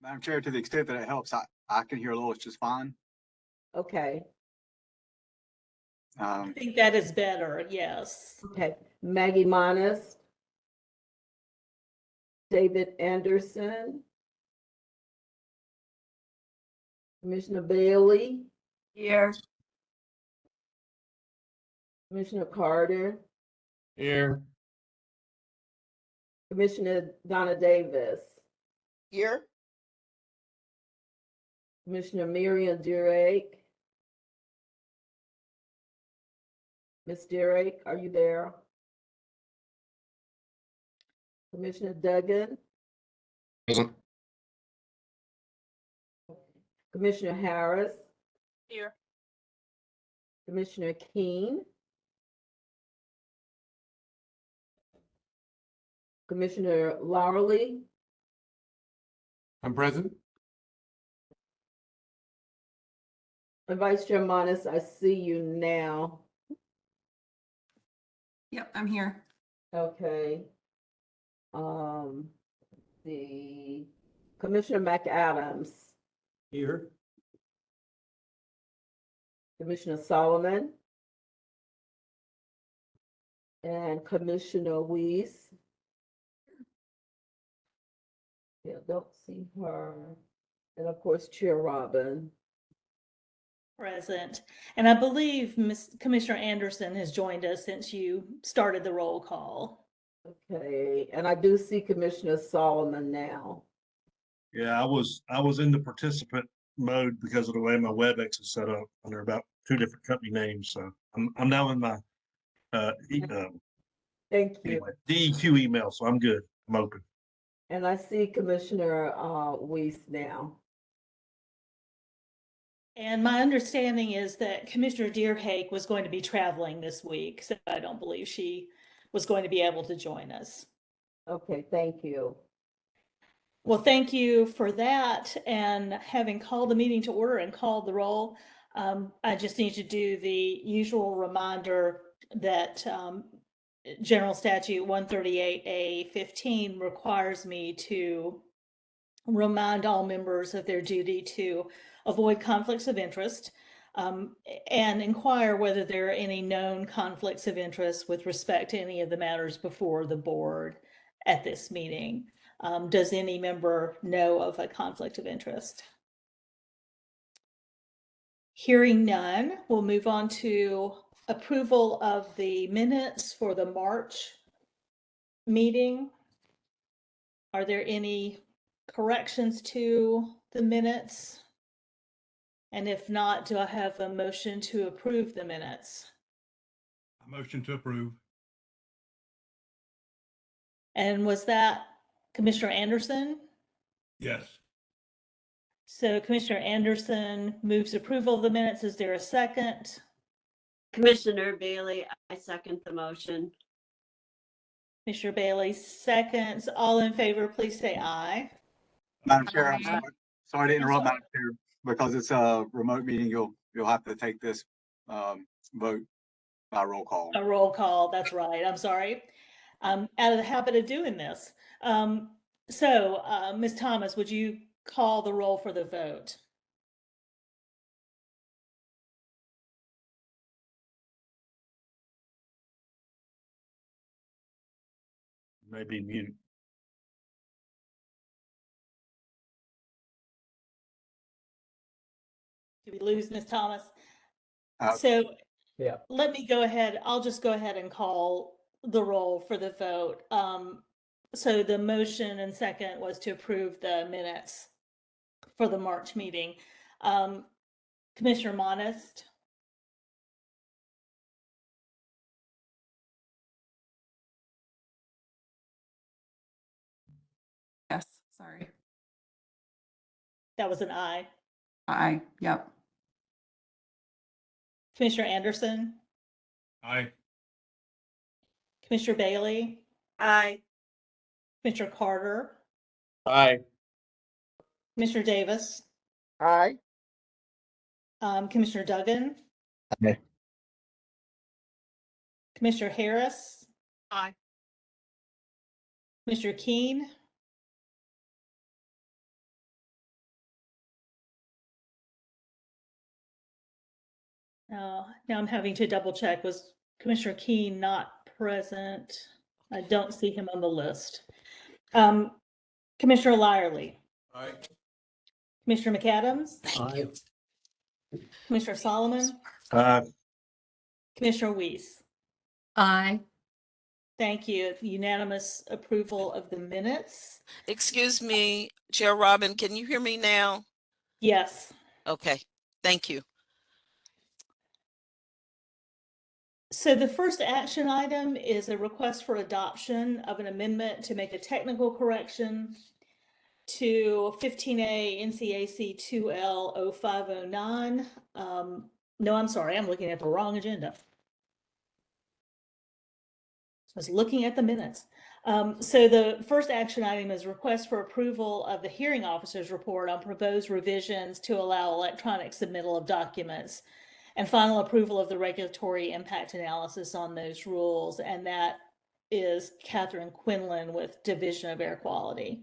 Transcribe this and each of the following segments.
Madam Chair, to the extent that it helps, I can hear Lois just fine. Okay, I think that is better, yes. okay. Maggie Monist, David Anderson, Commissioner Bailey, Here. Commissioner Carter, Here. Commissioner Donna Davis, Here. Commissioner Miriam Durake. Ms. Durake, are you there? Commissioner Duggan, Present. Commissioner Harris, Here. Commissioner Keen, Commissioner Lowerly, I'm present. and Vice Chair Monist, I see you now. Yep, I'm here. Okay. The Commissioner McAdams, Here. Commissioner Solomon, and Commissioner Weiss. Yeah, don't see her. And of course, Chair Robin. Present. And I believe Commissioner Anderson has joined us since you started the roll call. Okay, and I do see Commissioner Solomon now. Yeah, I was in the participant mode because of the way my WebEx is set up under about 2 different company names. So I'm now in my Thank you. anyway, DEQ email, so I'm good. I'm open. And I see Commissioner Weiss now. And my understanding is that Commissioner Deerhake was going to be traveling this week, so I don't believe she was going to be able to join us. Okay, thank you. Well, thank you for that. And having called the meeting to order and called the roll, I just need to do the usual reminder that General Statute 138A-15 requires me to remind all members of their duty to avoid conflicts of interest and inquire whether there are any known conflicts of interest with respect to any of the matters before the board at this meeting. Does any member know of a conflict of interest? Hearing none, we'll move on to approval of the minutes for the March meeting. Are there any corrections to the minutes? And if not, do I have a motion to approve the minutes? A motion to approve. And was that Commissioner Anderson? Yes. So Commissioner Anderson moves approval of the minutes. Is there a second? Commissioner Bailey, I second the motion. Commissioner Bailey seconds. All in favor, please say aye. Madam Chair, I'm Aye. sorry to interrupt, sorry. Madam Chair, because it's a remote meeting, you'll have to take this vote by roll call. A roll call, that's right. I'm sorry. I'm out of the habit of doing this. Ms. Thomas, would you call the roll for the vote? Maybe mute. Did we lose Ms. Thomas? Uh, So Yeah. let me go ahead. I'll just go ahead and call the roll for the vote. So the motion and second was to approve the minutes for the March meeting. Commissioner Monist, Yes, sorry. that was an aye. Aye, yep. Commissioner Anderson, Aye. Commissioner Bailey, Aye. Commissioner Carter, Aye. Commissioner Davis, Aye. Commissioner Duggan, Aye. Commissioner Harris, Aye. Commissioner Keen, Now I'm having to double check. Was Commissioner Keen not present? I don't see him on the list. Commissioner Lyerly, Aye. Commissioner McAdams, Aye. Commissioner Solomon, Commissioner Weiss. Aye. Thank you. Unanimous approval of the minutes. Excuse me, Chair Robin, can you hear me now? Yes. Okay, thank you. So the first action item is a request for adoption of an amendment to make a technical correction to 15A NCAC 2L 0509. No, I'm sorry, I'm looking at the wrong agenda. I was looking at the minutes. So the first action item is request for approval of the hearing officer's report on proposed revisions to allow electronic submittal of documents and final approval of the regulatory impact analysis on those rules. And that is Catherine Quinlan with Division of Air Quality.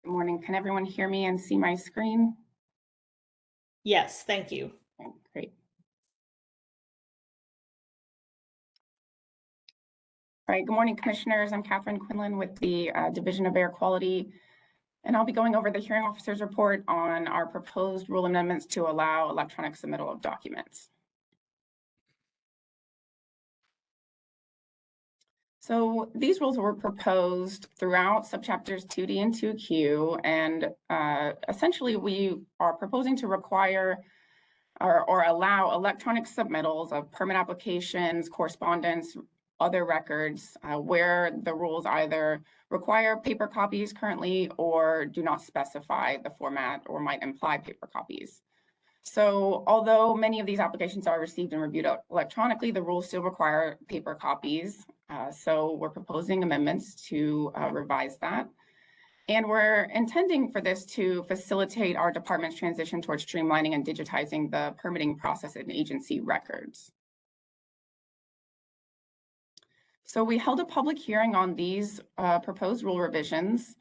Good morning. Can everyone hear me and see my screen? Yes, thank you. Okay, great. All right, good morning, commissioners. I'm Catherine Quinlan with the Division of Air Quality, and I'll be going over the hearing officer's report on our proposed rule amendments to allow electronic submittal of documents. So these rules were proposed throughout subchapters 2D and 2Q, and essentially we are proposing to require or allow electronic submittals of permit applications, correspondence, other records where the rules either require paper copies currently or do not specify the format or might imply paper copies. So although many of these applications are received and reviewed electronically, the rules still require paper copies. So we're proposing amendments to revise that. And we're intending for this to facilitate our department's transition towards streamlining and digitizing the permitting process in agency records. So we held a public hearing on these proposed rule revisions.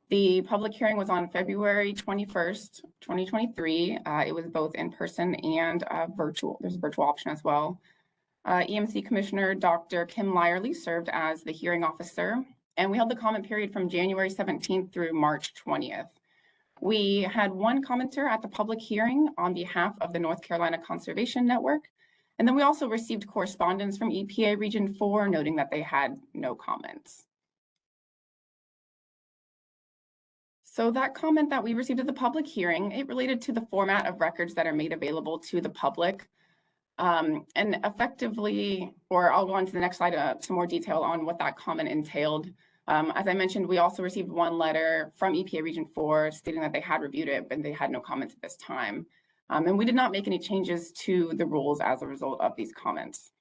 The public hearing was on February 21st, 2023. It was both in person and virtual. There's a virtual option as well. EMC Commissioner Dr. Kim Lyerly served as the hearing officer, and we held the comment period from January 17th through March 20th. We had one commenter at the public hearing on behalf of the North Carolina Conservation Network, and then we also received correspondence from EPA Region 4 noting that they had no comments. So that comment that we received at the public hearing, it related to the format of records that are made available to the public. And effectively, or I'll go on to the next slide, some more detail on what that comment entailed. As I mentioned, we also received one letter from EPA Region 4 stating that they had reviewed it, but they had no comments at this time. And we did not make any changes to the rules as a result of these comments.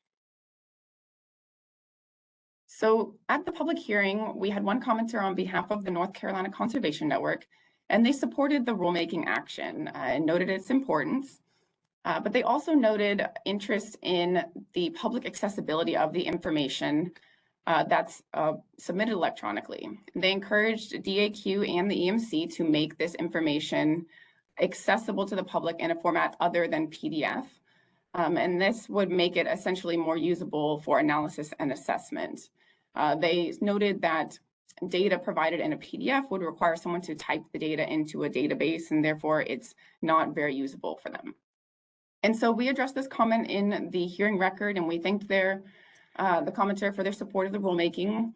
So at the public hearing, we had one commenter on behalf of the North Carolina Conservation Network, and they supported the rulemaking action and noted its importance. But they also noted interest in the public accessibility of the information that's submitted electronically. They encouraged DAQ and the EMC to make this information accessible to the public in a format other than PDF. And this would make it essentially more usable for analysis and assessment. They noted that data provided in a PDF would require someone to type the data into a database, and therefore it's not very usable for them. And so we addressed this comment in the hearing record, and we thanked the commenter for their support of the rulemaking.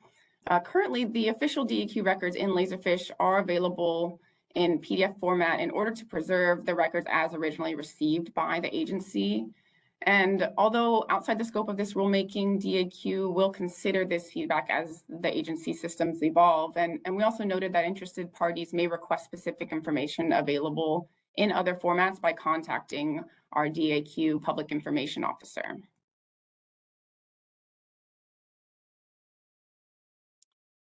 Currently, the official DEQ records in Laserfish are available in PDF format in order to preserve the records as originally received by the agency. And although outside the scope of this rulemaking, DAQ will consider this feedback as the agency systems evolve. And we also noted that interested parties may request specific information available in other formats by contacting our DAQ Public Information Officer.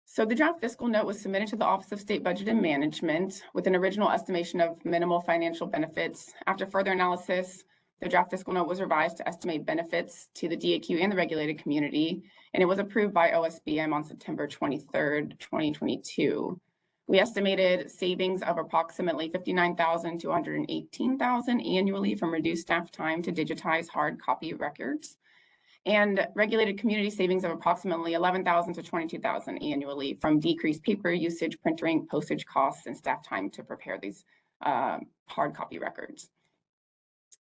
So the draft fiscal note was submitted to the Office of State Budget and Management with an original estimation of minimal financial benefits. After further analysis, the draft fiscal note was revised to estimate benefits to the DAQ and the regulated community, and it was approved by OSBM on September 23rd, 2022. We estimated savings of approximately $59,000 to $118,000 annually from reduced staff time to digitize hard copy records, and regulated community savings of approximately $11,000 to $22,000 annually from decreased paper usage, printing, postage costs, and staff time to prepare these hard copy records.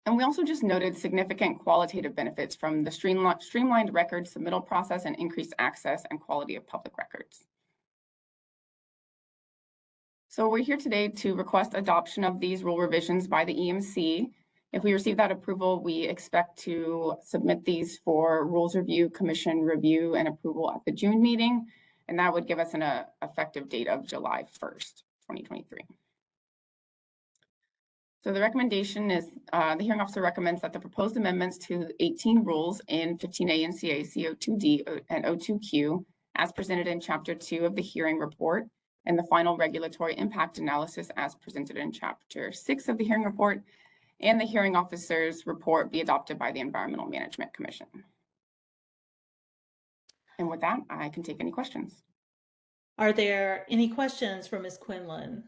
And we also just noted significant qualitative benefits from the streamlined record submittal process and increased access and quality of public records. So we're here today to request adoption of these rule revisions by the EMC. If we receive that approval, we expect to submit these for Rules Review Commission review and approval at the June meeting, and that would give us an effective date of July 1st, 2023. So the recommendation is, the hearing officer recommends that the proposed amendments to 18 rules in 15A NCA CO2D and O2Q, as presented in Chapter 2 of the hearing report, and the final regulatory impact analysis as presented in Chapter 6 of the hearing report, and the hearing officer's report be adopted by the Environmental Management Commission. And with that, I can take any questions. Are there any questions for Ms. Quinlan?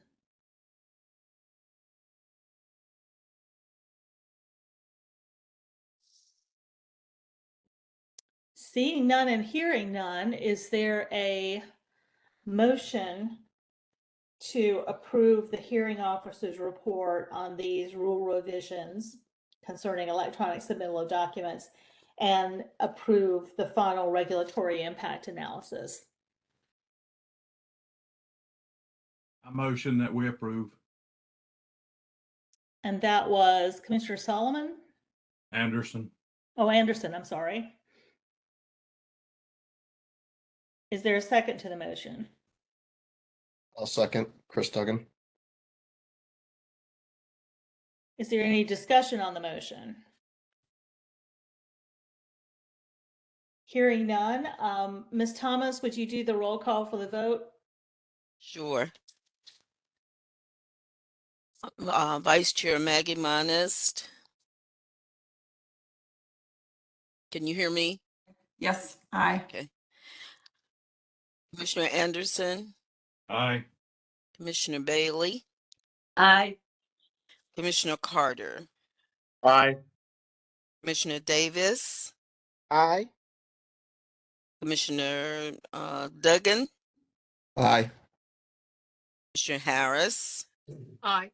Seeing none and hearing none, is there a motion to approve the hearing officer's report on these rule revisions concerning electronic submittal of documents and approve the final regulatory impact analysis? A motion that we approve. And that was Commissioner Solomon? Anderson. Oh, Anderson, I'm sorry. Is there a second to the motion? I'll second. Chris Duggan. Is there any discussion on the motion? Hearing none, Ms. Thomas, would you do the roll call for the vote? Sure. Vice Chair Maggie Monist. Can you hear me? Yes, aye. Okay. Commissioner Anderson, Aye. Commissioner Bailey, Aye. Commissioner Carter, Aye. Commissioner Davis, Aye. Commissioner Duggan, Aye. Commissioner Harris, Aye.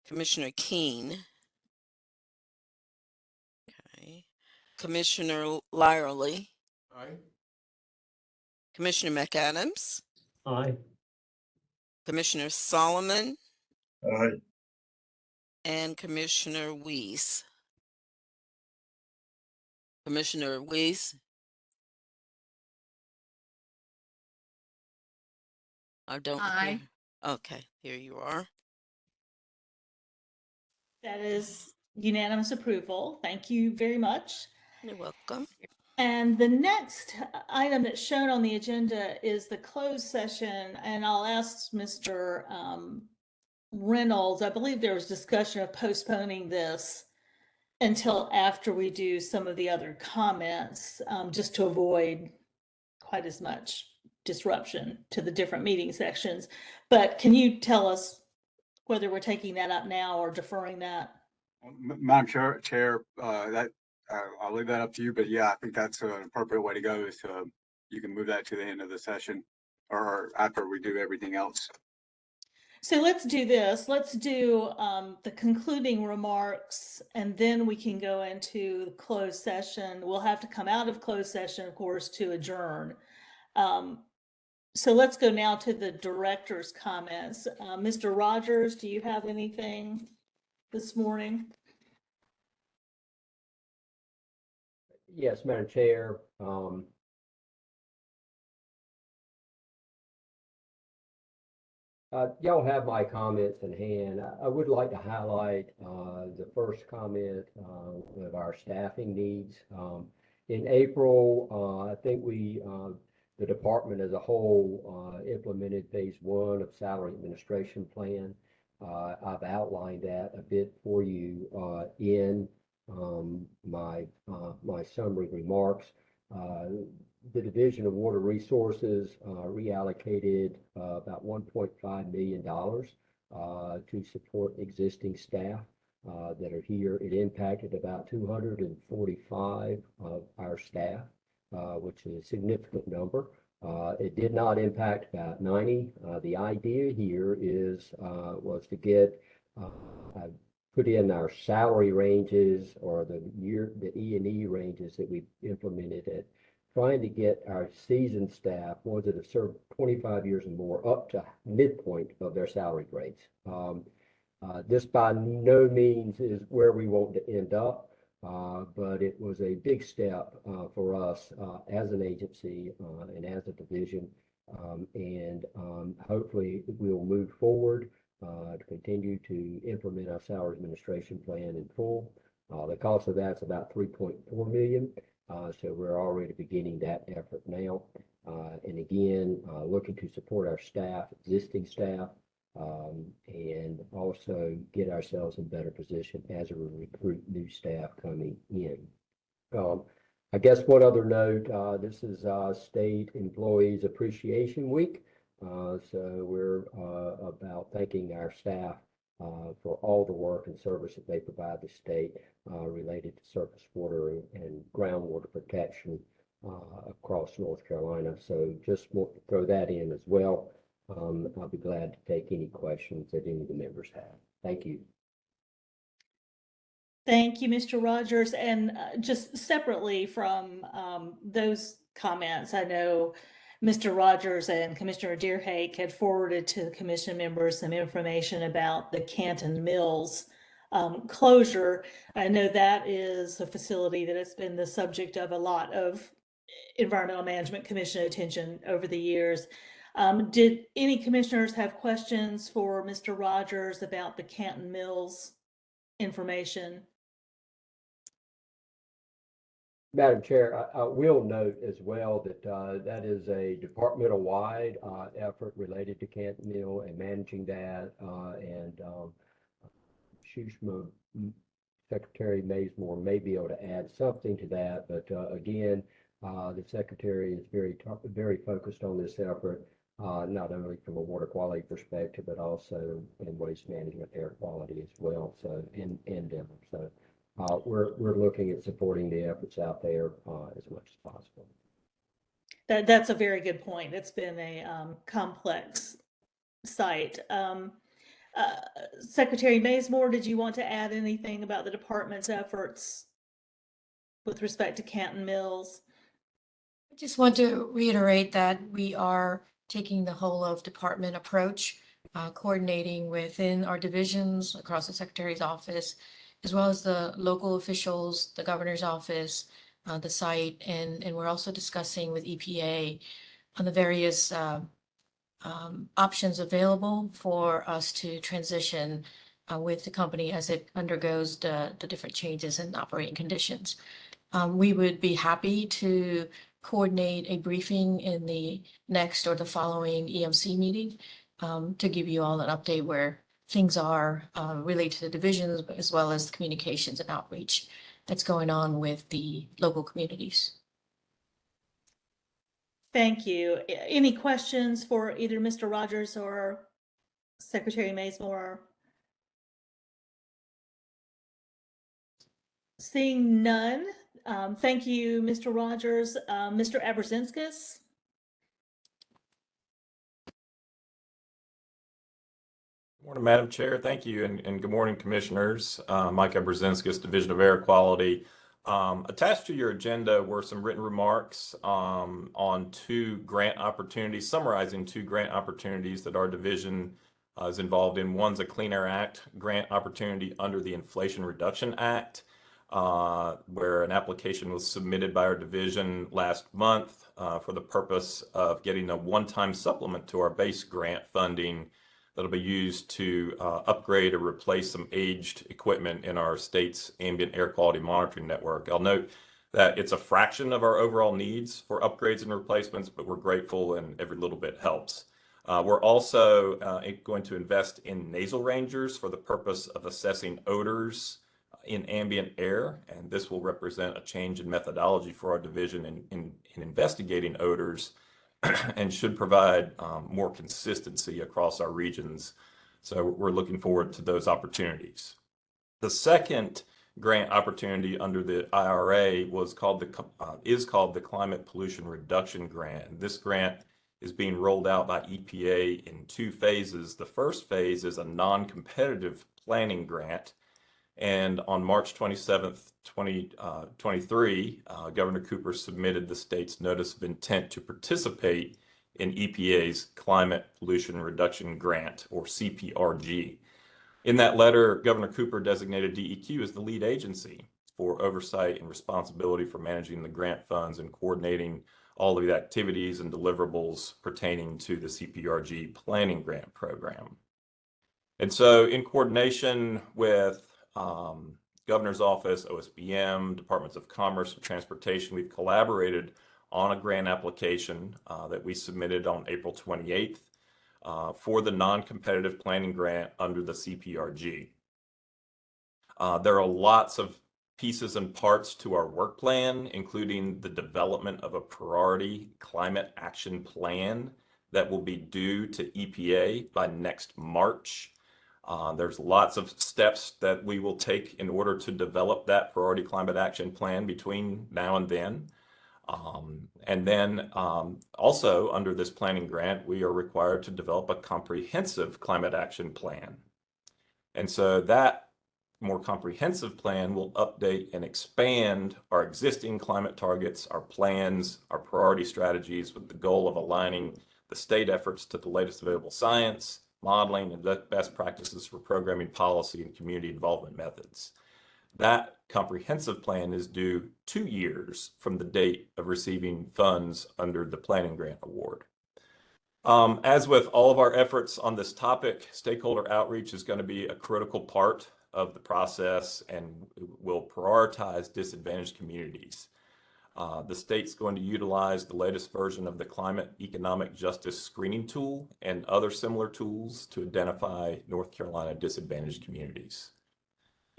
Commissioner Keen. Okay. Commissioner Lyerly, Aye. Commissioner McAdams, Aye. Commissioner Solomon, Aye. and Commissioner Weiss. Commissioner Weiss. I don't hear. Okay, here you are. That is unanimous approval. Thank you very much. You're welcome. And the next item that's shown on the agenda is the closed session, and I'll ask Mr. Reynolds, I believe there was discussion of postponing this until after we do some of the other comments, just to avoid quite as much disruption to the different meeting sections. But can you tell us whether we're taking that up now or deferring that? Madam Chair, that I'll leave that up to you, but yeah, I think that's an appropriate way to go is to, you can move that to the end of the session or after we do everything else. So let's do this. Let's do the concluding remarks, and then we can go into the closed session. We'll have to come out of closed session, of course, to adjourn. So let's go now to the director's comments. Mr. Rogers, do you have anything this morning? Yes, Madam Chair. Y'all have my comments in hand. I would like to highlight the first comment of our staffing needs. In April, I think the department as a whole implemented phase 1 of salary administration plan. I've outlined that a bit for you in my summary remarks. the Division of Water Resources reallocated about $1.5 million to support existing staff that are here. It impacted about 245 of our staff, which is a significant number. It did not impact about 90. The idea here was to get put in our salary ranges or the E&E ranges that we implemented at trying to get our seasoned staff, ones that have served 25 years and more, up to midpoint of their salary grades. This by no means is where we want to end up, but it was a big step for us as an agency and as a division, and hopefully we'll move forward to continue to implement our salary administration plan in full. The cost of that's about $3.4 million. So we're already beginning that effort now. And again, looking to support our staff, existing staff, and also get ourselves in better position as we recruit new staff coming in. I guess one other note, this is State Employees Appreciation Week. So we're about thanking our staff for all the work and service that they provide the state related to surface water and groundwater protection across North Carolina. So just want to throw that in as well. I'll be glad to take any questions that any of the members have. Thank you. Thank you, Mr. Rogers. And just separately from those comments, I know Mr. Rogers and Commissioner Deerhake had forwarded to the commission members some information about the Canton Mills closure. I know that is a facility that has been the subject of a lot of Environmental Management Commission attention over the years. Did any commissioners have questions for Mr. Rogers about the Canton Mills information? Madam Chair, I will note as well that that is a departmental-wide effort related to Canton Mill and managing that. And Shushma, Secretary Mazemore may be able to add something to that. But again, the Secretary is very focused on this effort, not only from a water quality perspective, but also in waste management, air quality as well. So in Denver. So we're looking at supporting the efforts out there as much as possible. That's a very good point. It's been a complex site. Secretary Mazemore, did you want to add anything about the department's efforts with respect to Canton Mills? I just want to reiterate that we are taking the whole of department approach, coordinating within our divisions across the Secretary's office, as well as the local officials, the governor's office, the site, and we're also discussing with EPA on the various options available for us to transition with the company as it undergoes the different changes in operating conditions. We would be happy to coordinate a briefing in the next or the following EMC meeting to give you all an update where things are related to the divisions, as well as the communications and outreach that's going on with the local communities. Thank you. Any questions for either Mr. Rogers or Secretary Mazemore? Seeing none, thank you, Mr. Rogers. Mr. Abrazinskis? Morning, Madam Chair. Thank you, and good morning, Commissioners. Mike Abrazinskis, Division of Air Quality. Attached to your agenda were some written remarks on two grant opportunities, summarizing two grant opportunities that our division is involved in. One's a Clean Air Act grant opportunity under the Inflation Reduction Act, where an application was submitted by our division last month for the purpose of getting a one-time supplement to our base grant funding that'll be used to upgrade or replace some aged equipment in our state's ambient air quality monitoring network. I'll note that it's a fraction of our overall needs for upgrades and replacements, but we're grateful and every little bit helps. We're also going to invest in nasal rangers for the purpose of assessing odors in ambient air, and this will represent a change in methodology for our division in investigating odors and should provide more consistency across our regions. So we're looking forward to those opportunities. The second grant opportunity under the IRA is called the Climate Pollution Reduction Grant. This grant is being rolled out by EPA in 2 phases. The first phase is a non-competitive planning grant. And on March 27th, 2023, Governor Cooper submitted the state's notice of intent to participate in EPA's Climate Pollution Reduction Grant, or CPRG. In that letter, Governor Cooper designated DEQ as the lead agency for oversight and responsibility for managing the grant funds and coordinating all of the activities and deliverables pertaining to the CPRG planning grant program. And so in coordination with Governor's Office, OSBM, Departments of Commerce and Transportation, we've collaborated on a grant application that we submitted on April 28th for the non-competitive planning grant under the CPRG. There are lots of pieces and parts to our work plan, including the development of a priority climate action plan that will be due to EPA by next March. There's lots of steps that we will take in order to develop that priority climate action plan between now and then. Also under this planning grant, we are required to develop a comprehensive climate action plan. And so that more comprehensive plan will update and expand our existing climate targets, our plans, our priority strategies, with the goal of aligning the state efforts to the latest available science, modeling, and best practices for programming policy and community involvement methods. That comprehensive plan is due 2 years from the date of receiving funds under the planning grant award. As with all of our efforts on this topic, stakeholder outreach is going to be a critical part of the process and will prioritize disadvantaged communities. The state's going to utilize the latest version of the Climate Economic Justice Screening Tool and other similar tools to identify North Carolina disadvantaged communities.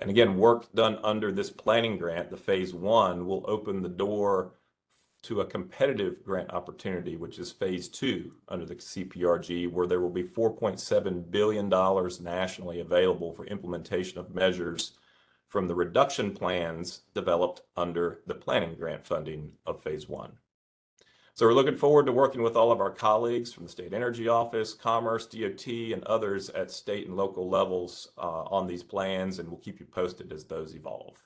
And again, work done under this planning grant, the phase 1, will open the door to a competitive grant opportunity, which is phase 2 under the CPRG, where there will be $4.7 billion nationally available for implementation of measures from the reduction plans developed under the planning grant funding of phase 1. So we're looking forward to working with all of our colleagues from the State Energy Office, Commerce, DOT, and others at state and local levels on these plans, and we'll keep you posted as those evolve.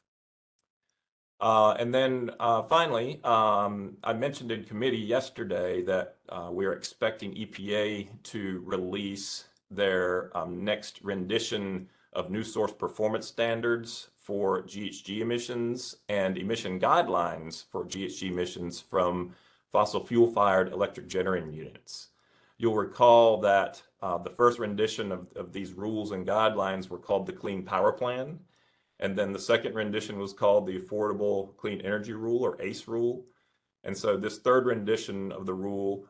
Finally, I mentioned in committee yesterday that we are expecting EPA to release their next rendition of new source performance standards for GHG emissions and emission guidelines for GHG emissions from fossil fuel-fired electric generating units. You'll recall that the first rendition of these rules and guidelines were called the Clean Power Plan. And then the second rendition was called the Affordable Clean Energy Rule, or ACE rule. And so this third rendition of the rule,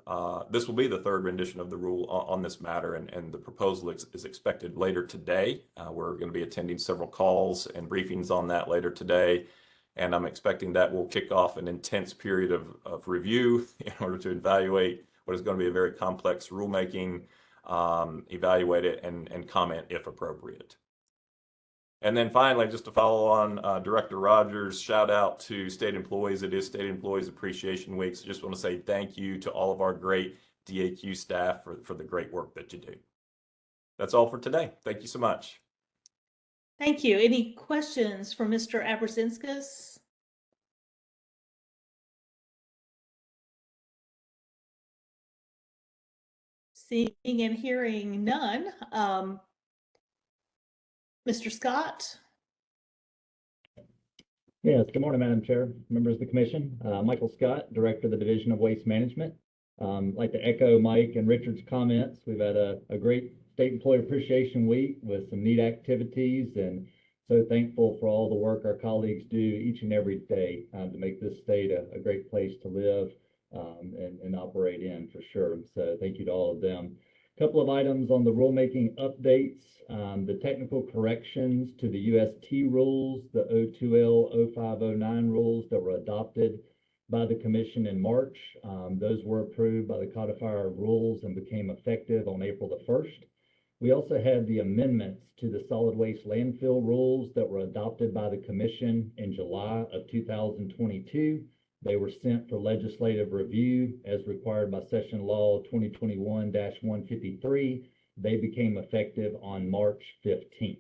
this will be the third rendition of the rule on this matter, and the proposal is expected later today. We're going to be attending several calls and briefings on that later today. And I'm expecting that will kick off an intense period of review in order to evaluate what is going to be a very complex rulemaking, evaluate it, and comment if appropriate. And then finally, just to follow on Director Rogers' shout out to state employees. It is State Employees Appreciation Week. So just want to say thank you to all of our great DAQ staff for the great work that you do. That's all for today. Thank you so much. Thank you. Any questions for Mr. Abrazinskas? Seeing and hearing none. Mr. Scott? Yes, good morning, Madam Chair, members of the commission. Michael Scott, Director of the Division of Waste Management. I'd like to echo Mike and Richard's comments. We've had a great State Employee Appreciation Week with some neat activities, and so thankful for all the work our colleagues do each and every day to make this state a great place to live and operate in, for sure. So thank you to all of them. Couple of items on the rulemaking updates, the technical corrections to the UST rules, the 02L 0509 rules that were adopted by the commission in March. Those were approved by the codifier of rules and became effective on April the 1st. We also had the amendments to the solid waste landfill rules that were adopted by the commission in July of 2022. They were sent for legislative review as required by Session Law 2021-153. They became effective on March 15th.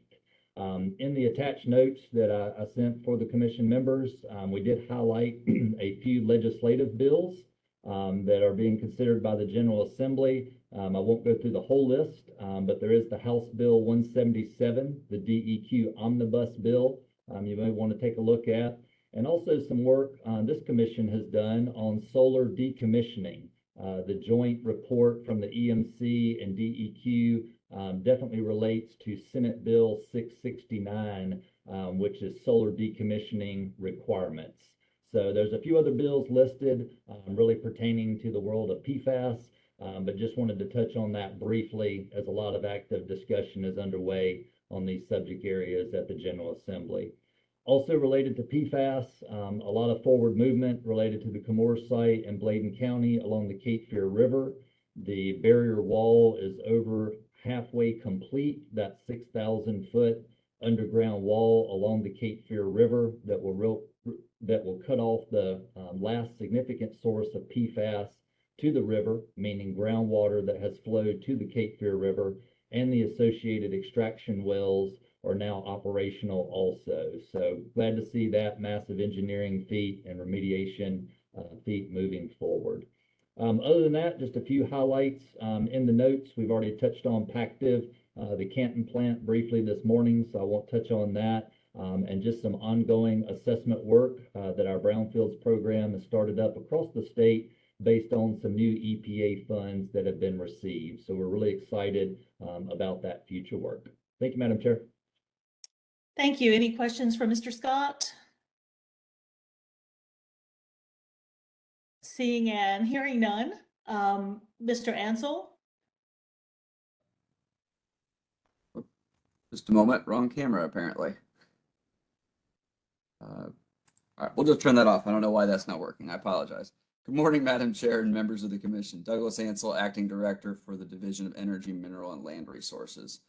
In the attached notes that I sent for the commission members, we did highlight a few legislative bills that are being considered by the General Assembly. I won't go through the whole list, but there is the House Bill 177, the DEQ Omnibus Bill, you may want to take a look at. And also some work this commission has done on solar decommissioning. The joint report from the EMC and DEQ definitely relates to Senate Bill 669, which is solar decommissioning requirements. So there's a few other bills listed really pertaining to the world of PFAS, but just wanted to touch on that briefly as a lot of active discussion is underway on these subject areas at the General Assembly. Also related to PFAS, a lot of forward movement related to the Camorra site in Bladen County along the Cape Fear River. The barrier wall is over halfway complete, that 6,000-foot underground wall along the Cape Fear River that will cut off the last significant source of PFAS to the river, meaning groundwater that has flowed to the Cape Fear River, and the associated extraction wells are now operational also. So glad to see that massive engineering feat and remediation feat moving forward. Other than that, just a few highlights in the notes. We've already touched on Pactiv, the Canton plant briefly this morning, so I won't touch on that. And just some ongoing assessment work that our Brownfields program has started up across the state based on some new EPA funds that have been received. So we're really excited about that future work. Thank you, Madam Chair. Thank you. Any questions for Mr. Scott? Seeing and hearing none. Mr. Ansel? Just a moment, wrong camera apparently. All right, we'll just turn that off. I don't know why that's not working. I apologize. Good morning, Madam Chair and members of the Commission. Douglas Ansel, Acting Director for the Division of Energy, Mineral, and Land Resources.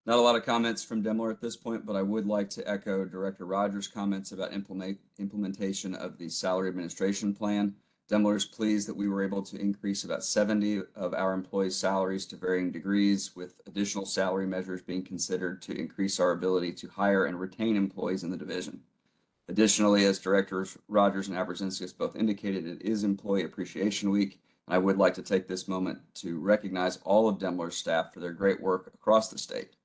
Not a lot of comments from Demler at this point, but I would like to echo Director Rogers' comments about implementation of the Salary Administration Plan. Demler is pleased that we were able to increase about 70 of our employees' salaries to varying degrees, with additional salary measures being considered to increase our ability to hire and retain employees in the division. Additionally, as Directors Rogers and Abrazinskis both indicated, it is Employee Appreciation Week, and I would like to take this moment to recognize all of Demler's staff for their great work across the state.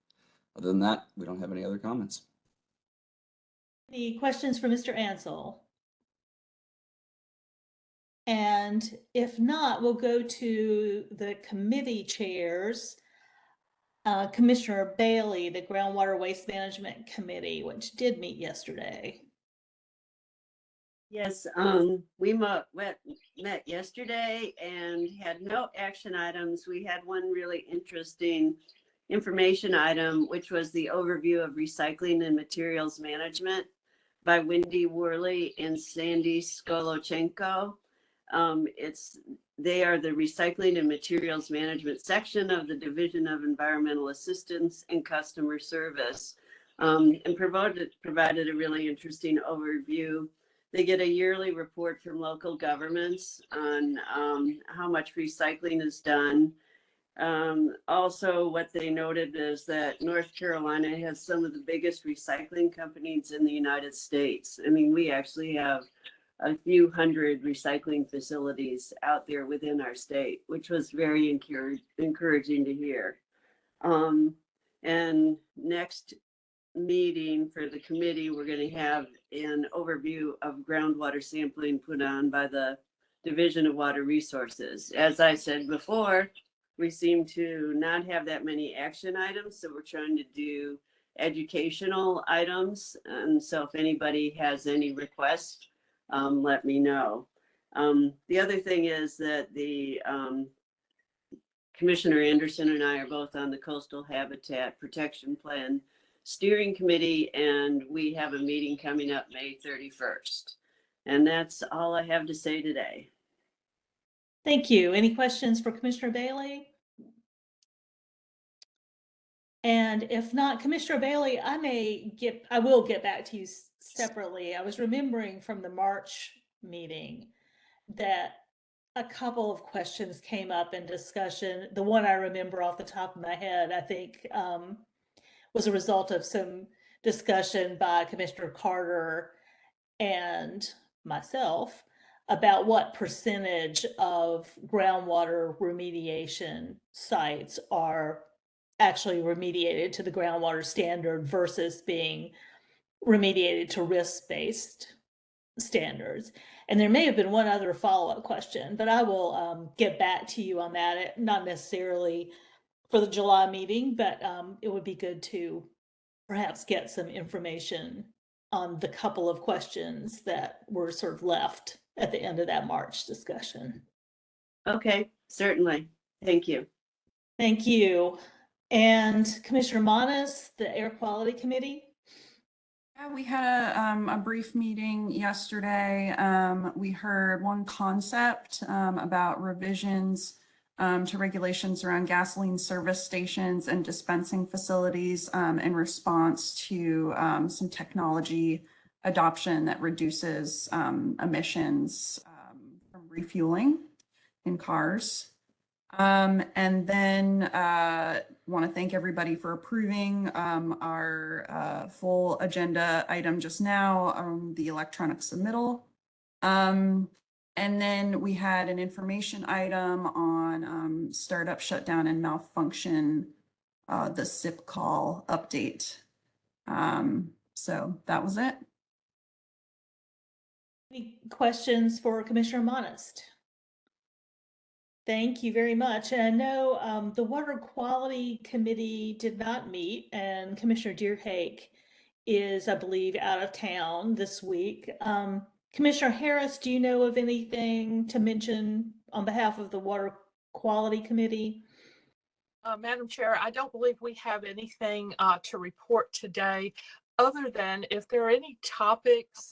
Other than that, we don't have any other comments. Any questions for Mr. Ansel? And if not, we'll go to the committee chairs. Commissioner Bailey, the Groundwater Waste Management Committee, which did meet yesterday. Yes, we met yesterday and had no action items. We had one really interesting information item, which was the overview of recycling and materials management by Wendy Worley and Sandy Skolochenko. They are the recycling and materials management section of the Division of Environmental Assistance and Customer Service, and provided a really interesting overview. They get a yearly report from local governments on how much recycling is done. Also, what they noted is that North Carolina has some of the biggest recycling companies in the United States. I mean, we actually have a few hundred recycling facilities out there within our state, which was very encouraging to hear. And next meeting for the committee, we're going to have an overview of groundwater sampling put on by the Division of Water Resources. As I said before, we seem to not have that many action items, so we're trying to do educational items. And so if anybody has any requests, let me know. The other thing is that the Commissioner Anderson and I are both on the Coastal Habitat Protection Plan Steering Committee, and we have a meeting coming up May 31st. And that's all I have to say today. Thank you. Any questions for Commissioner Bailey? And if not, Commissioner Bailey, I will get back to you separately. I was remembering from the March meeting that a couple of questions came up in discussion. The one I remember off the top of my head, I think, was a result of some discussion by Commissioner Carter and myself about what percentage of groundwater remediation sites are actually remediated to the groundwater standard versus being remediated to risk-based standards. And there may have been one other follow-up question, but I will get back to you on that. Not necessarily for the July meeting, but it would be good to perhaps get some information on the couple of questions that were sort of left at the end of that March discussion. Okay, certainly. Thank you. Thank you. And Commissioner Manas, the Air Quality Committee. Yeah, we had a brief meeting yesterday. We heard one concept about revisions to regulations around gasoline service stations and dispensing facilities in response to some technology adoption that reduces emissions from refueling in cars. And then want to thank everybody for approving our full agenda item just now, the electronic submittal. And then we had an information item on startup shutdown and malfunction, the SIP call update. So that was it. Any questions for Commissioner Monist? Thank you very much. And I know the Water Quality Committee did not meet, and Commissioner Deerhake is, I believe, out of town this week. Commissioner Harris, do you know of anything to mention on behalf of the Water Quality Committee? Madam Chair, I don't believe we have anything to report today, other than if there are any topics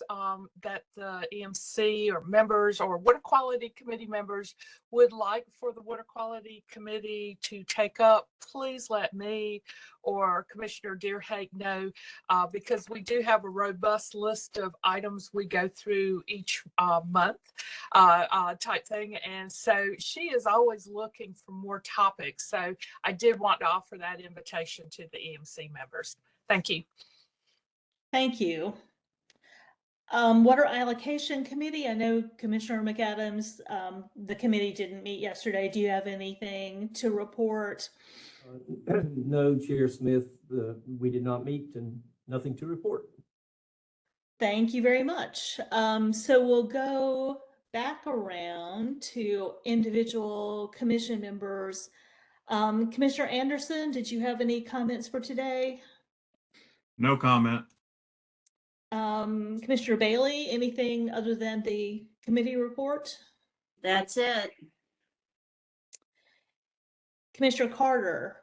that the EMC or members or Water Quality Committee members would like for the Water Quality Committee to take up, please let me or Commissioner Deerhake know, because we do have a robust list of items we go through each month type thing. And so she is always looking for more topics. So I did want to offer that invitation to the EMC members. Thank you. Thank you. Water Allocation Committee, I know Commissioner McAdams, the committee didn't meet yesterday. Do you have anything to report? No, Chair Smith, we did not meet and nothing to report. Thank you very much. So we'll go back around to individual commission members. Commissioner Anderson, did you have any comments for today? No comment. Commissioner Bailey, anything other than the committee report? That's it. Commissioner Carter.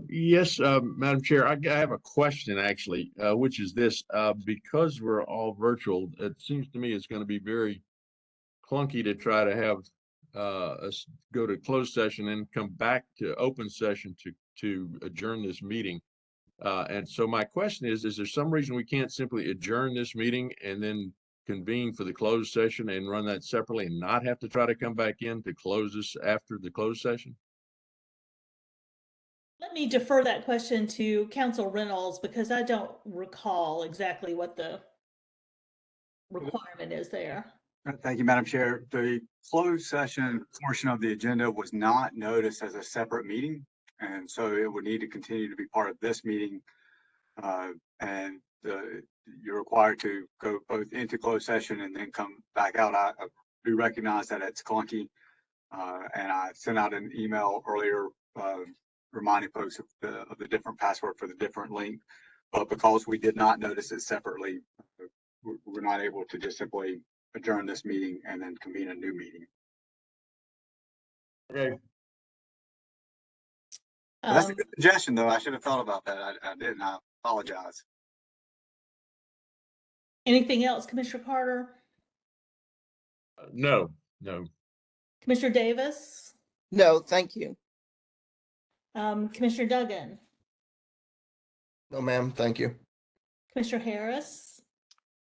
Yes, Madam Chair, I have a question actually, which is this, because we're all virtual, it seems to me it's going to be very clunky to try to have us go to closed session and come back to open session to adjourn this meeting. And so my question is there some reason we can't simply adjourn this meeting and then convene for the closed session and run that separately and not have to try to come back in to close this after the closed session? Let me defer that question to Council Reynolds because I don't recall exactly what the requirement is there. Thank you, Madam Chair. The closed session portion of the agenda was not noticed as a separate meeting. And so it would need to continue to be part of this meeting. And you're required to go both into closed session and then come back out. I do recognize that it's clunky. And I sent out an email earlier reminding folks of the different password for the different link. But because we did not notice it separately, we're not able to just simply adjourn this meeting and then convene a new meeting. Okay. That's a Um, good suggestion, though. I should have thought about that. I didn't. I apologize. Anything else, Commissioner Carter? No. Commissioner Davis? No, thank you. Commissioner Duggan? No, ma'am, thank you. Commissioner Harris?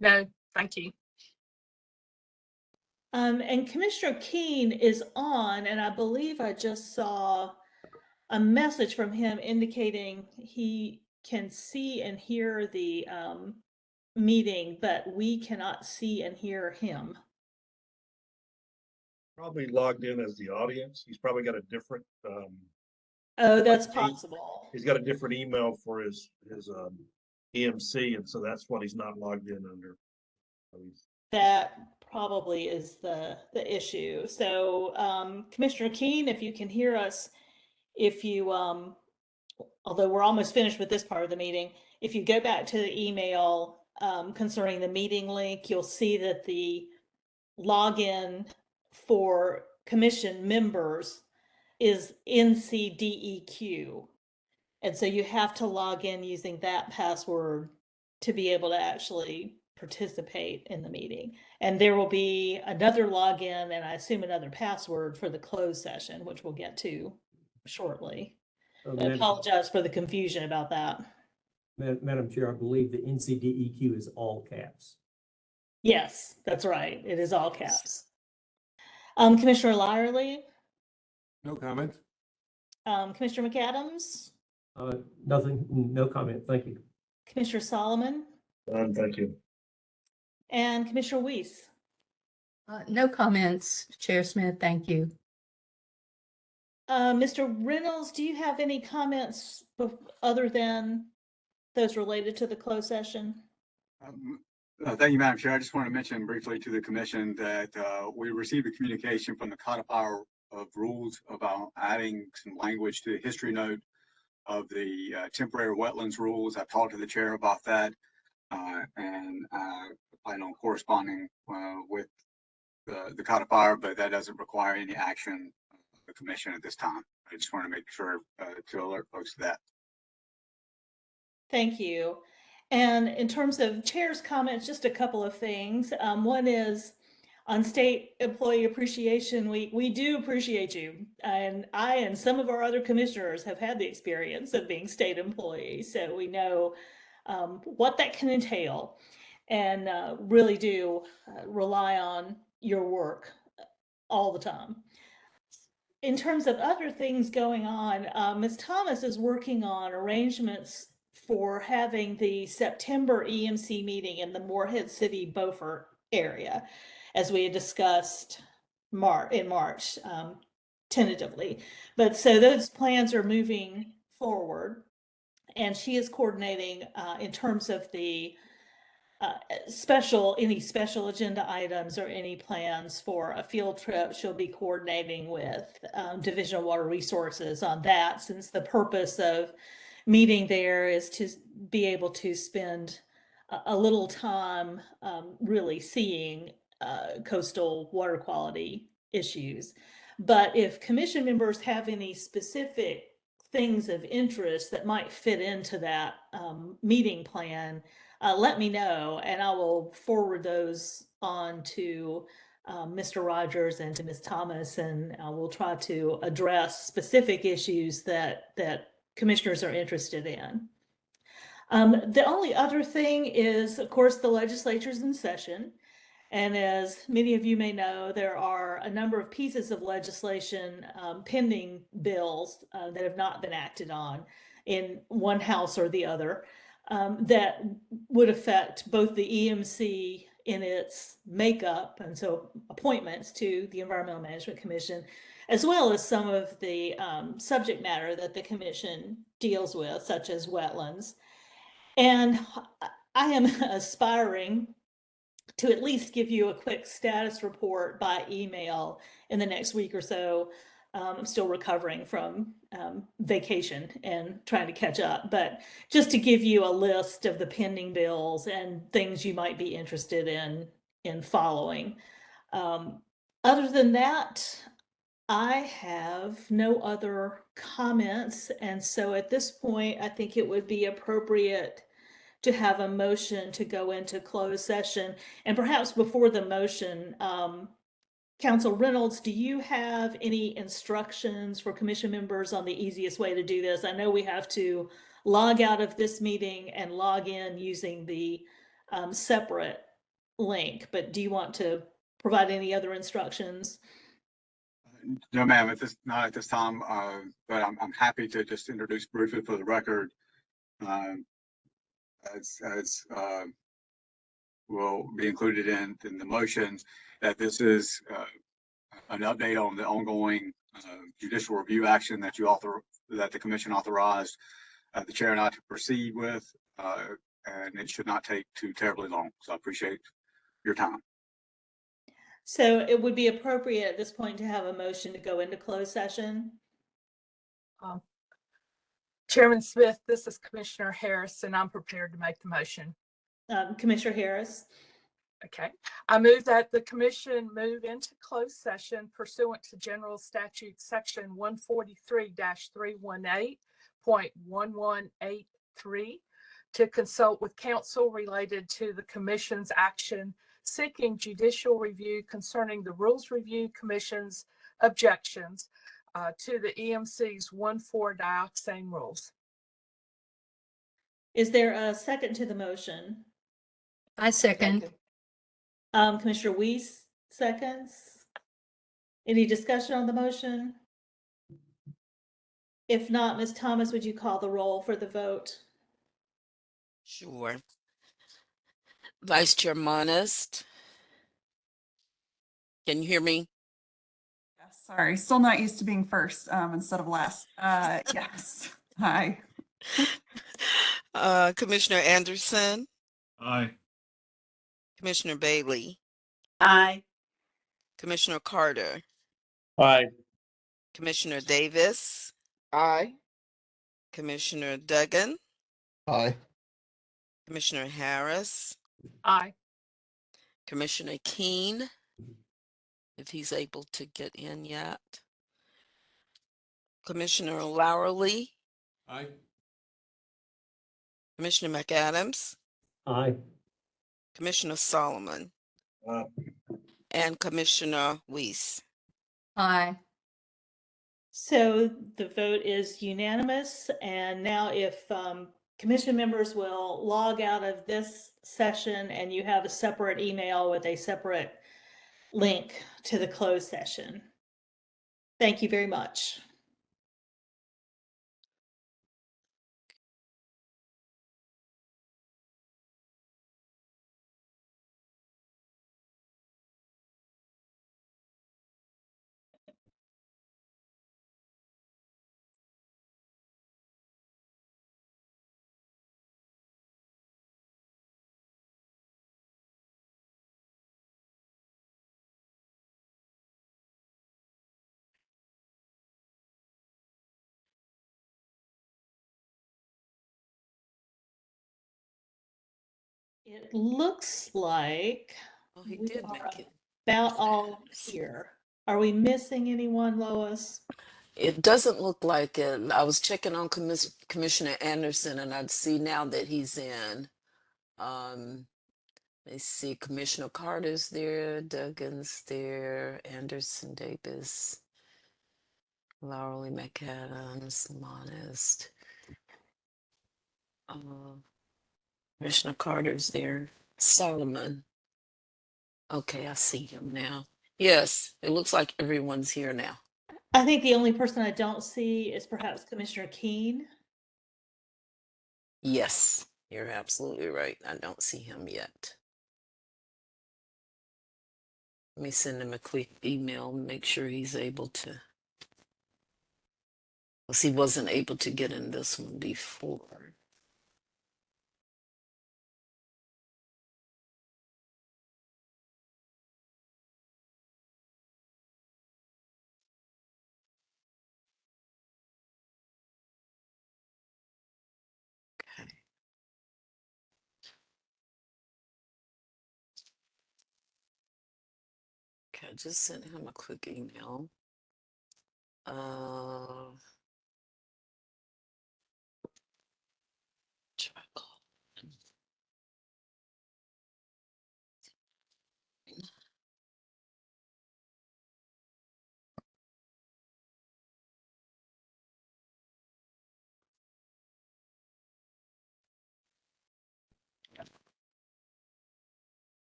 No, thank you. And Commissioner Keen is on, and I believe I just saw a message from him indicating he can see and hear the meeting, but we cannot see and hear him. Probably logged in as the audience. He's probably got a different, Oh, that's he- possible. he's got a different email for his EMC, and so that's what he's not logged in under. So That probably is the issue. So Commissioner Keen, if you can hear us, if you although we're almost finished with this part of the meeting, if you go back to the email concerning the meeting link, you'll see that the login for commission members is NCDEQ. And so you have to log in using that password to be able to actually participate in the meeting. And there will be another login and I assume another password for the closed session, which we'll get to shortly. I apologize for the confusion about that. Madam Chair, I believe the NCDEQ is all caps. Yes, that's right. It is all caps. Commissioner Lyerly, No comment. Commissioner McAdams, Nothing, no comment. Thank you. Commissioner Solomon, thank you. and Commissioner Weiss. No comments, Chair Smith, thank you. Mr. Reynolds, do you have any comments other than those related to the closed session? Thank you, Madam Chair. I just want to mention briefly to the commission that we received a communication from the codifier of rules about adding some language to the history note of the temporary wetlands rules. I've talked to the chair about that, and I plan on corresponding with the codifier, but that doesn't require any action of the commission at this time. I just want to make sure to alert folks to that. Thank you. And in terms of chair's comments, just a couple of things. One is on State Employee Appreciation Week, we do appreciate you. And I and some of our other commissioners have had the experience of being state employees, so we know what that can entail and really do rely on your work all the time. In terms of other things going on, Ms. Thomas is working on arrangements for having the September EMC meeting in the Morehead City Beaufort area, as we had discussed in March, tentatively. But so those plans are moving forward, and she is coordinating in terms of the any special agenda items or any plans for a field trip. She'll be coordinating with Division of Water Resources on that, since the purpose of meeting there is to be able to spend a little time really seeing coastal water quality issues. But if commission members have any specific things of interest that might fit into that meeting plan, let me know, and I will forward those on to Mr. Rogers and to Ms. Thomas, and we'll try to address specific issues that commissioners are interested in. The only other thing is, of course, the legislature's in session. And as many of you may know, there are a number of pieces of legislation, pending bills that have not been acted on in one house or the other, that would affect both the EMC in its makeup, and so appointments to the Environmental Management Commission, as well as some of the subject matter that the commission deals with, such as wetlands. And I am aspiring to at least give you a quick status report by email in the next week or so. I'm still recovering from vacation and trying to catch up, but just to give you a list of the pending bills and things you might be interested in following. Other than that, I have no other comments, and so at this point, I think it would be appropriate to have a motion to go into closed session. And perhaps before the motion, Council Reynolds, do you have any instructions for commission members on the easiest way to do this? I know we have to log out of this meeting and log in using the separate link, but do you want to provide any other instructions? No, ma'am, not at this time, but I'm happy to just introduce briefly for the record, as will be included in the motion, that this is an update on the ongoing judicial review action that that the commission authorized the chair and I to proceed with, and it should not take too terribly long. So I appreciate your time. So it would be appropriate at this point to have a motion to go into closed session. Chairman Smith, this is Commissioner Harris, and I'm prepared to make the motion. Commissioner Harris. Okay. I move that the commission move into closed session pursuant to General Statute Section 143-318.1183 to consult with counsel related to the commission's action seeking judicial review concerning the Rules Review Commission's objections to the EMC's 1,4-dioxane rules. Is there a second to the motion? I second. Commissioner Weiss seconds. Any discussion on the motion? If not, Ms. Thomas, would you call the roll for the vote? Sure. Vice Chair Monist. Can you hear me? Yes, sorry, still not used to being first instead of last. Yes. Hi. Commissioner Anderson, Aye. Commissioner Bailey, Aye. Commissioner Carter, Aye. Commissioner Davis, Aye. Commissioner Duggan, Aye. Commissioner Harris, Aye. Commissioner Keen, if he's able to get in yet, Commissioner Lowerly, Aye. Commissioner McAdams, Aye. Commissioner Solomon, and Commissioner Weiss. Aye. So the vote is unanimous. And now if commission members will log out of this session and you have a separate email with a separate link to the closed session. Thank you very much. It looks like he we did are make it. about all here. Are we missing anyone, Lois? It doesn't look like it. I was checking on Commissioner Anderson, and I'd see now that he's in. Let's see, Commissioner Carter's there, Duggan's there, Anderson Davis, Laurel McAdams, Modest. Commissioner Carter's there, Solomon. Okay, I see him now. Yes, it looks like everyone's here now. I think the only person I don't see is perhaps Commissioner Keen. Yes, you're absolutely right. I don't see him yet. Let me send him a quick email and make sure he's able to. Because he wasn't able to get in this one before. Okay, I just sent him a quick email. Try calling.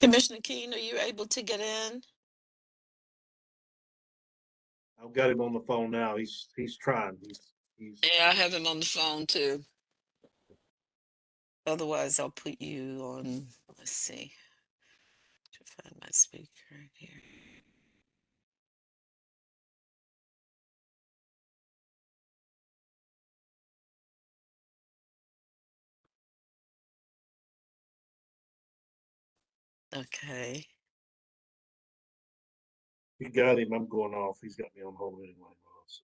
Commissioner Keen, are you able to get in? I've got him on the phone now. He's trying. He's Yeah, I have him on the phone too. Otherwise, I'll put you on, let's see. To find my speaker here. Okay. You got him. I'm going off. He's got me on hold anyway. So.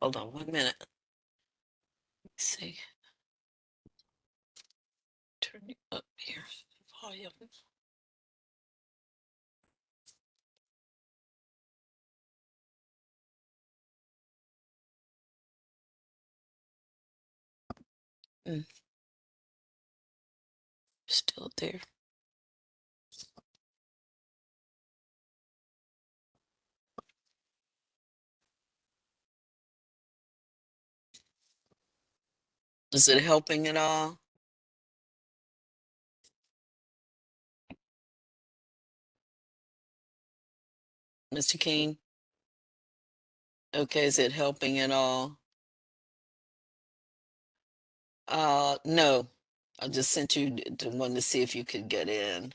Hold on 1 minute. Let's see. Turn it up here. Volume. Still there. Is it helping at all? Mr. King? Okay, is it helping at all? No. I just sent you the one to see if you could get in.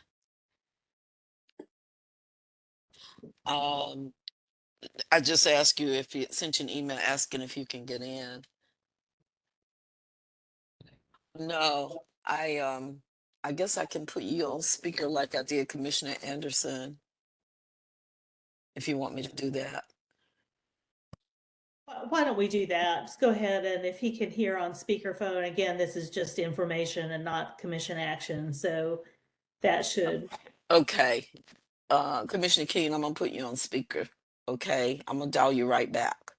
I just asked you if you sent you an email asking if you can get in. No, I guess I can put you on speaker like I did Commissioner Anderson, if you want me to do that. Why don't we do that? Just go ahead, and if he can hear on speakerphone, again, this is just information and not commission action, so that should. Okay. Commissioner King, I'm gonna put you on speaker. Okay, I'm gonna dial you right back.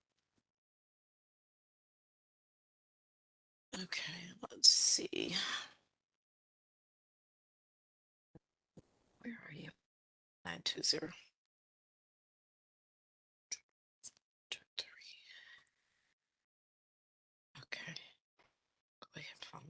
Okay, let's see. Where are you? 920. Okay. Go ahead, phone.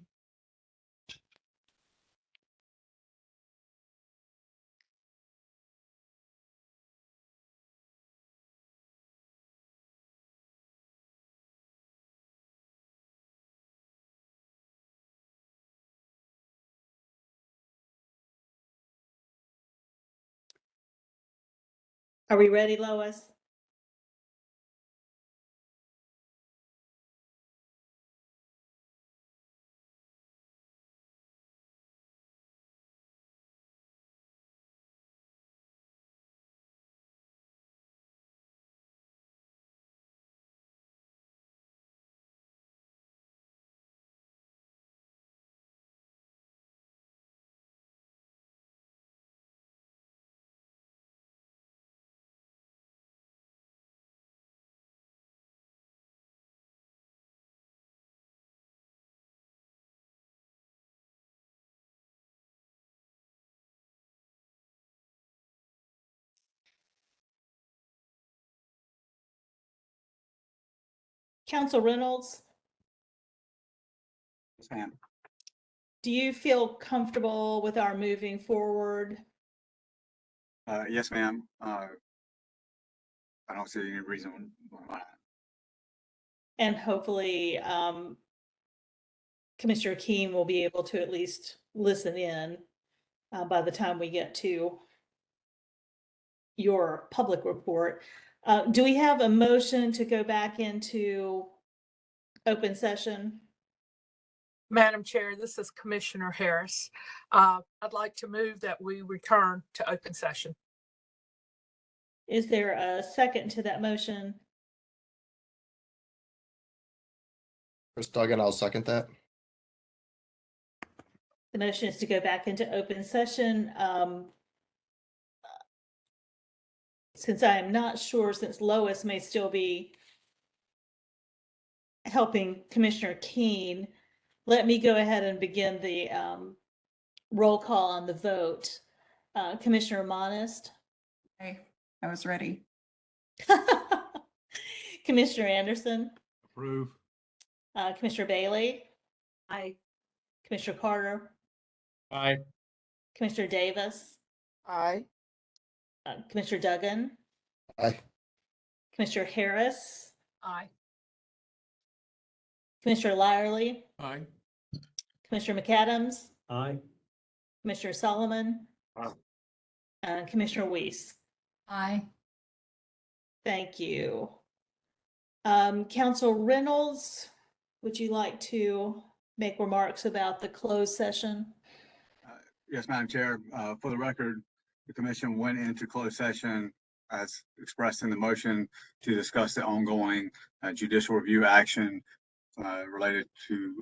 Are we ready, Lois? Council Reynolds, Yes, ma'am. do you feel comfortable with our moving forward? Yes, ma'am. I don't see any reason why. And hopefully, Commissioner Keene will be able to at least listen in by the time we get to your public report. Do we have a motion to go back into open session? Madam Chair, this is Commissioner Harris. I'd like to move that we return to open session. Is there a second to that motion? Chris Duggan, I'll second that. The motion is to go back into open session. Since I am not sure, since Lois may still be helping Commissioner Keen, let me go ahead and begin the roll call on the vote. Commissioner Monist. Okay, I was ready. Commissioner Anderson. Approve. Commissioner Bailey. Aye. Commissioner Carter. Aye. Commissioner Davis. Aye. Commissioner Duggan. Aye. Commissioner Harris. Aye. Commissioner Lyerly. Aye. Commissioner McAdams. Aye. Commissioner Solomon. Aye. Commissioner Weiss. Aye. Thank you. Council Reynolds, would you like to make remarks about the closed session? Yes, Madam Chair. For the record, the commission went into closed session as expressed in the motion to discuss the ongoing judicial review action related to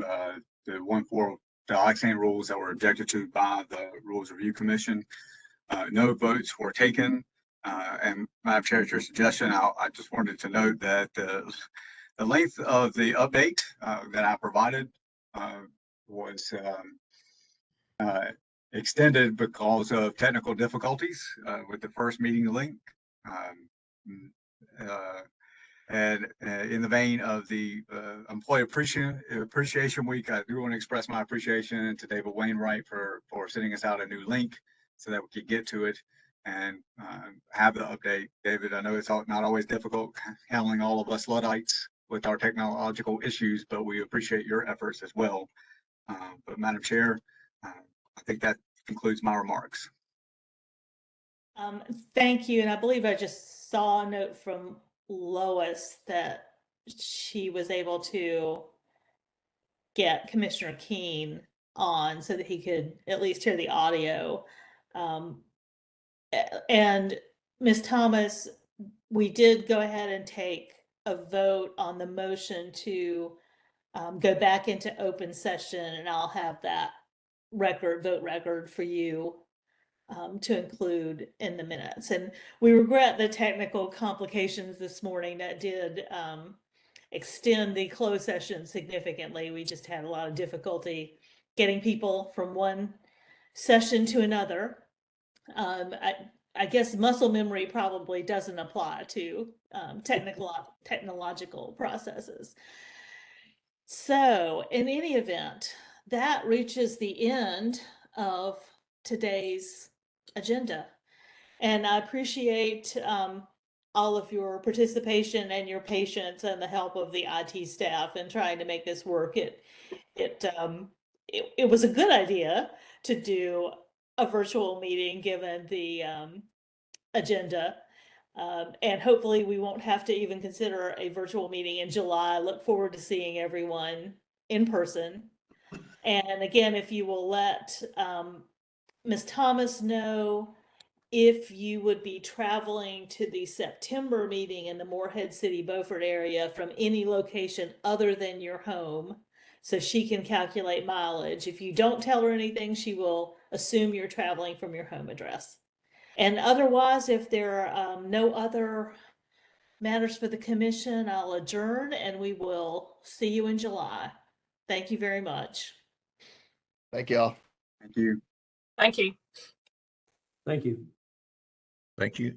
the 1-4 dioxane rules that were objected to by the Rules Review Commission. No votes were taken. And Madam Chair, at your suggestion, I just wanted to note that the length of the update that I provided was extended because of technical difficulties with the first meeting link. And in the vein of the Employee Appreciation Week, I do want to express my appreciation to David Wainwright for sending us out a new link so that we could get to it and have the update. David, I know it's not always difficult handling all of us Luddites with our technological issues, but we appreciate your efforts as well. But Madam Chair, I think that concludes my remarks. Thank you. And I believe I just saw a note from Lois that she was able to get Commissioner Keen on so that he could at least hear the audio. And Ms. Thomas, we did go ahead and take a vote on the motion to go back into open session, and I'll have that vote record for you to include in the minutes. And we regret the technical complications this morning that did extend the closed session significantly. We just had a lot of difficulty getting people from one session to another. I guess muscle memory probably doesn't apply to technological processes. So in any event, that reaches the end of today's agenda. And I appreciate all of your participation and your patience and the help of the IT staff in trying to make this work. It was a good idea to do a virtual meeting given the agenda. And hopefully we won't have to even consider a virtual meeting in July. I look forward to seeing everyone in person. And again, if you will let Ms. Thomas know if you would be traveling to the September meeting in the Morehead City, Beaufort area from any location other than your home, so she can calculate mileage. If you don't tell her anything, she will assume you're traveling from your home address. And otherwise, if there are no other matters for the commission, I'll adjourn and we will see you in July. Thank you very much. Thank you all. Thank you. Thank you. Thank you. Thank you.